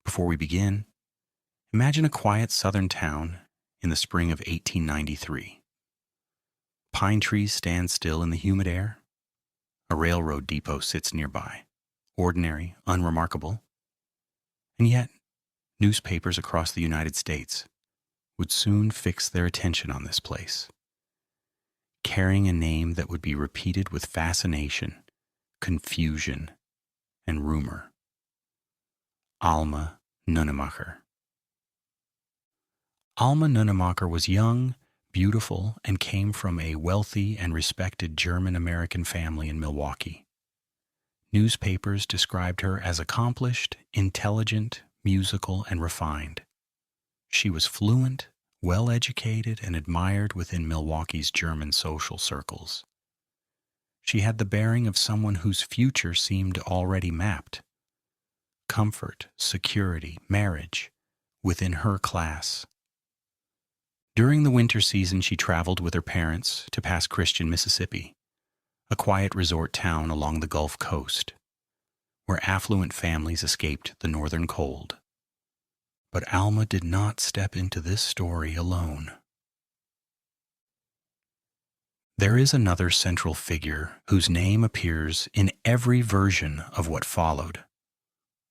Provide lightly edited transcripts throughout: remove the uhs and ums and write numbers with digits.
Before we begin, imagine a quiet southern town in the spring of 1893. Pine trees stand still in the humid air. A railroad depot sits nearby, ordinary, unremarkable. And yet, newspapers across the United States would soon fix their attention on this place, carrying a name that would be repeated with fascination, confusion, and rumor. Alma Nunnemacher. Alma Nunnemacher was young, beautiful, and came from a wealthy and respected German-American family in Milwaukee. Newspapers described her as accomplished, intelligent, musical, and refined. She was fluent, well-educated, and admired within Milwaukee's German social circles. She had the bearing of someone whose future seemed already mapped. Comfort, security, marriage, within her class. During the winter season, she traveled with her parents to Pass Christian, Mississippi, a quiet resort town along the Gulf Coast, where affluent families escaped the northern cold. But Alma did not step into this story alone. There is another central figure whose name appears in every version of what followed: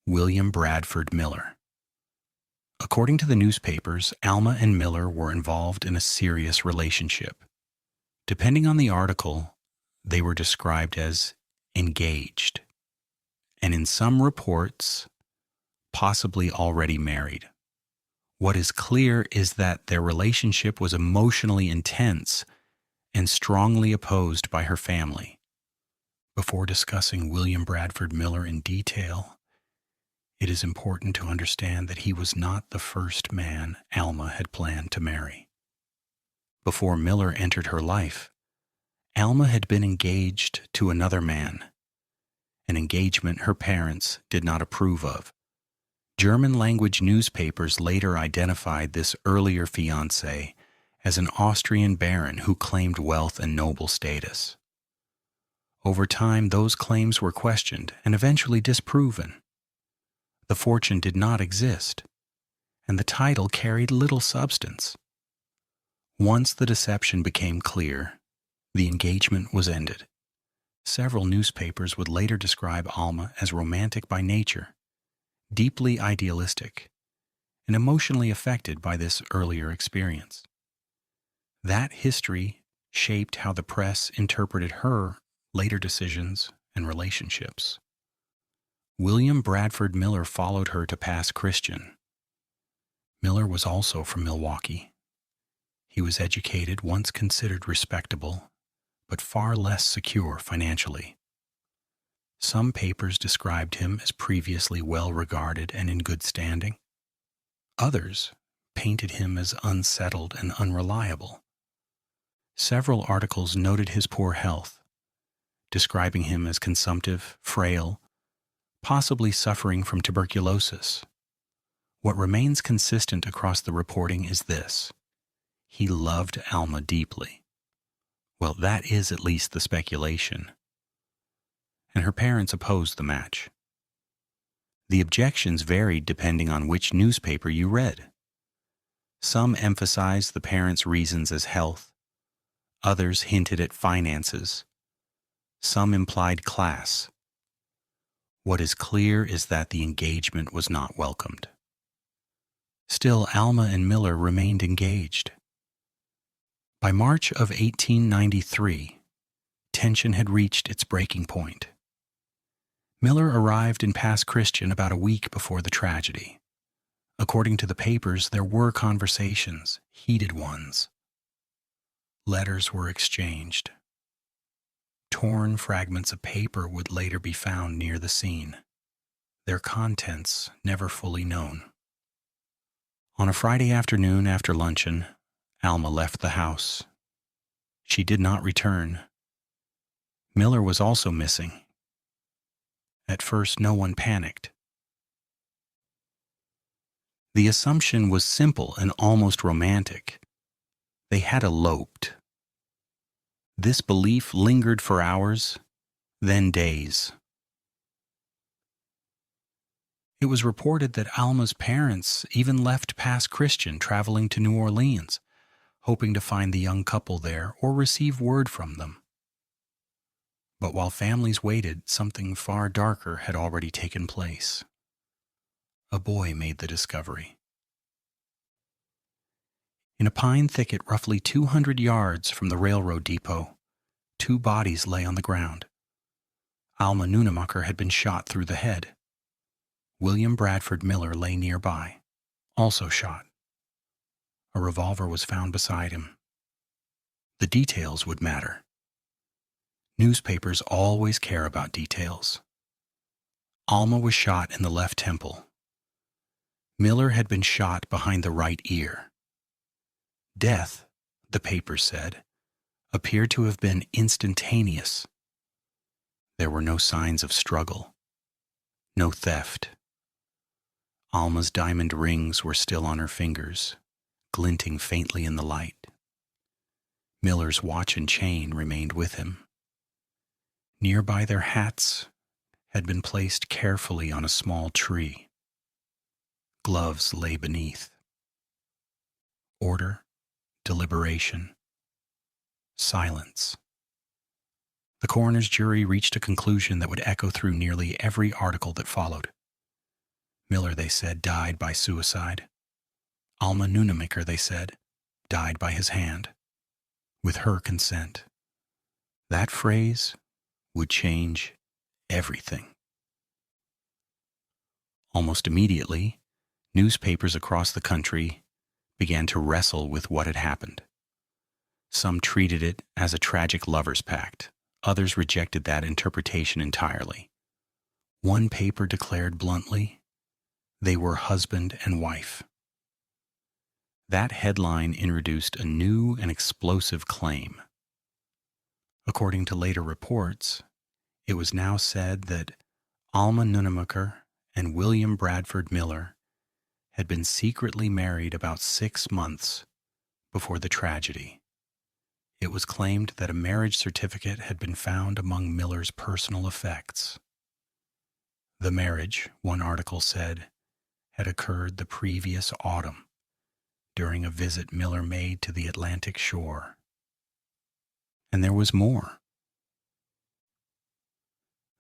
William Bradford Miller. According to the newspapers, Alma and Miller were involved in a serious relationship. Depending on the article, they were described as engaged, and in some reports, possibly already married. What is clear is that their relationship was emotionally intense and strongly opposed by her family. Before discussing William Bradford Miller in detail, it is important to understand that he was not the first man Alma had planned to marry. Before Miller entered her life, Alma had been engaged to another man, an engagement her parents did not approve of. German-language newspapers later identified this earlier fiancé as an Austrian baron who claimed wealth and noble status. Over time, those claims were questioned and eventually disproven. The fortune did not exist, and the title carried little substance. Once the deception became clear, the engagement was ended. Several newspapers would later describe Alma as romantic by nature, deeply idealistic, and emotionally affected by this earlier experience. That history shaped how the press interpreted her later decisions and relationships. William Bradford Miller followed her to Pass Christian. Miller was also from Milwaukee. He was educated, once considered respectable, but far less secure financially. Some papers described him as previously well-regarded and in good standing. Others painted him as unsettled and unreliable. Several articles noted his poor health, describing him as consumptive, frail, possibly suffering from tuberculosis. What remains consistent across the reporting is this: he loved Alma deeply. Well, that is at least the speculation. And her parents opposed the match. The objections varied depending on which newspaper you read. Some emphasized the parents' reasons as health. Others hinted at finances. Some implied class. What is clear is that the engagement was not welcomed. Still, Alma and Miller remained engaged. By March of 1893, tension had reached its breaking point. Miller arrived in Pass Christian about a week before the tragedy. According to the papers, there were conversations, heated ones. Letters were exchanged. Torn fragments of paper would later be found near the scene, their contents never fully known. On a Friday afternoon after luncheon, Alma left the house. She did not return. Miller was also missing. At first, no one panicked. The assumption was simple and almost romantic. They had eloped. This belief lingered for hours, then days. It was reported that Alma's parents even left past Christian, traveling to New Orleans, hoping to find the young couple there or receive word from them. But while families waited, something far darker had already taken place. A boy made the discovery. In a pine thicket roughly 200 yards from the railroad depot, 2 bodies lay on the ground. Alma Nunnemacher had been shot through the head. William Bradford Miller lay nearby, also shot. A revolver was found beside him. The details would matter. Newspapers always care about details. Alma was shot in the left temple. Miller had been shot behind the right ear. Death, the papers said, appeared to have been instantaneous. There were no signs of struggle, no theft. Alma's diamond rings were still on her fingers, glinting faintly in the light. Miller's watch and chain remained with him. Nearby, their hats had been placed carefully on a small tree. Gloves lay beneath. Order, deliberation, silence. The coroner's jury reached a conclusion that would echo through nearly every article that followed. Miller, they said, died by suicide. Alma Nunnemacher, they said, died by his hand, with her consent. That phrase would change everything. Almost immediately, newspapers across the country began to wrestle with what had happened. Some treated it as a tragic lover's pact. Others rejected that interpretation entirely. One paper declared bluntly, they were husband and wife. That headline introduced a new and explosive claim. According to later reports, it was now said that Alma Nunnemacher and William Bradford Miller had been secretly married about 6 months before the tragedy. It was claimed that a marriage certificate had been found among Miller's personal effects. The marriage, one article said, had occurred the previous autumn during a visit Miller made to the Atlantic shore. And there was more.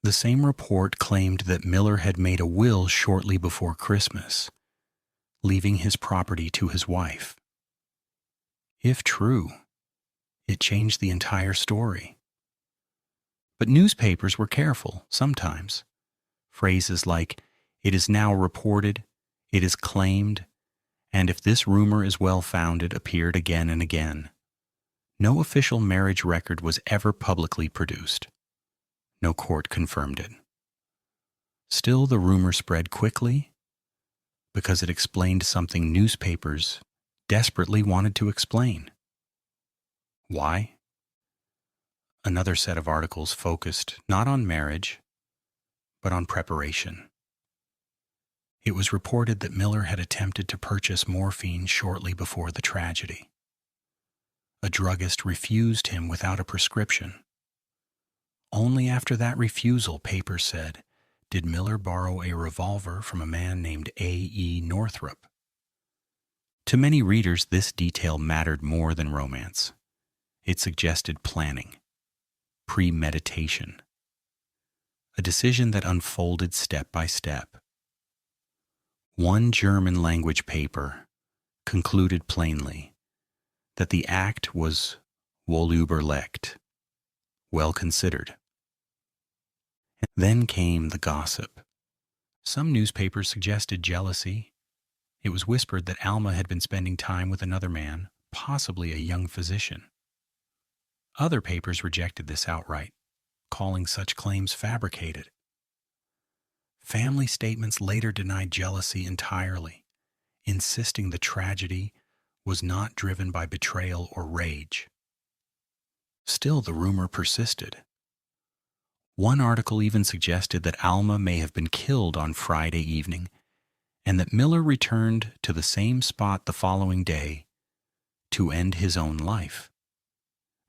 The same report claimed that Miller had made a will shortly before Christmas, leaving his property to his wife. If true, it changed the entire story. But newspapers were careful, sometimes. Phrases like, "It is now reported," "It is claimed," and "if this rumor is well-founded" appeared again and again. No official marriage record was ever publicly produced. No court confirmed it. Still, the rumor spread quickly because it explained something newspapers desperately wanted to explain. Why? Another set of articles focused not on marriage, but on preparation. It was reported that Miller had attempted to purchase morphine shortly before the tragedy. A druggist refused him without a prescription. Only after that refusal, papers said, did Miller borrow a revolver from a man named A.E. Northrup. To many readers, this detail mattered more than romance. It suggested planning, premeditation, a decision that unfolded step by step. One German-language paper concluded plainly that the act was wohlüberlegt, well considered. Then came the gossip. Some newspapers suggested jealousy. It was whispered that Alma had been spending time with another man, possibly a young physician. Other papers rejected this outright, calling such claims fabricated. Family statements later denied jealousy entirely, insisting the tragedy was not driven by betrayal or rage. Still, the rumor persisted. One article even suggested that Alma may have been killed on Friday evening and that Miller returned to the same spot the following day to end his own life.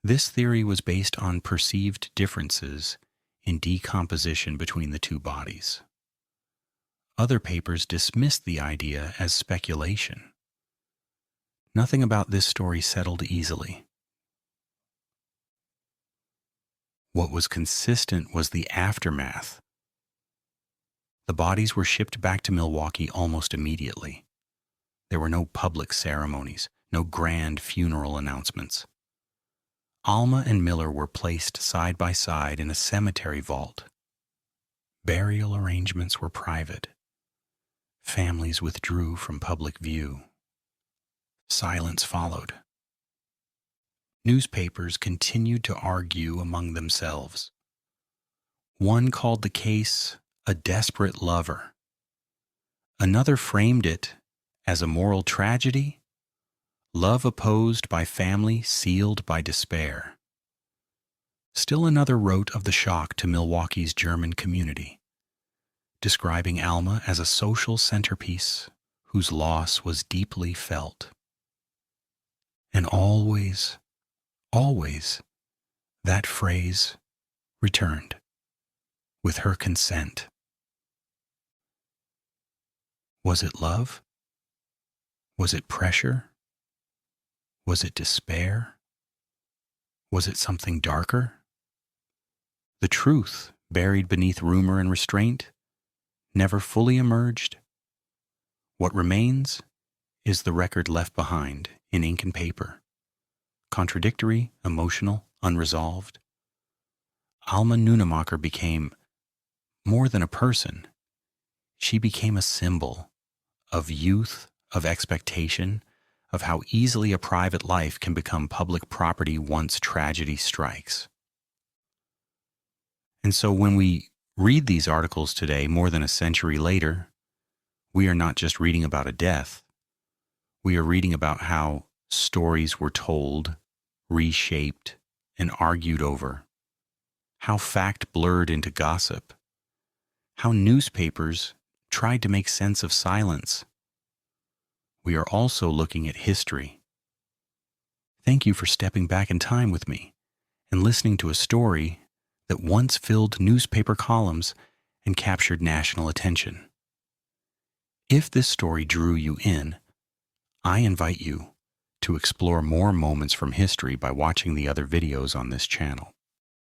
This theory was based on perceived differences in decomposition between the two bodies. Other papers dismissed the idea as speculation. Nothing about this story settled easily. What was consistent was the aftermath. The bodies were shipped back to Milwaukee almost immediately. There were no public ceremonies, no grand funeral announcements. Alma and Miller were placed side by side in a cemetery vault. Burial arrangements were private. Families withdrew from public view. Silence followed. Newspapers continued to argue among themselves. One called the case a desperate lover. Another framed it as a moral tragedy, love opposed by family, sealed by despair. Still another wrote of the shock to Milwaukee's German community, describing Alma as a social centerpiece whose loss was deeply felt. And always, always, that phrase returned, with her consent. Was it love? Was it pressure? Was it despair? Was it something darker? The truth, buried beneath rumor and restraint, never fully emerged. What remains is the record left behind in ink and paper. Contradictory, emotional, unresolved. Alma Nunnemacher became more than a person. She became a symbol of youth, of expectation, of how easily a private life can become public property once tragedy strikes. And so when we read these articles today, more than a century later, we are not just reading about a death. We are reading about how stories were told, reshaped, and argued over, how fact blurred into gossip, how newspapers tried to make sense of silence. We are also looking at history. Thank you for stepping back in time with me and listening to a story that once filled newspaper columns and captured national attention. If this story drew you in, I invite you to explore more moments from history by watching the other videos on this channel.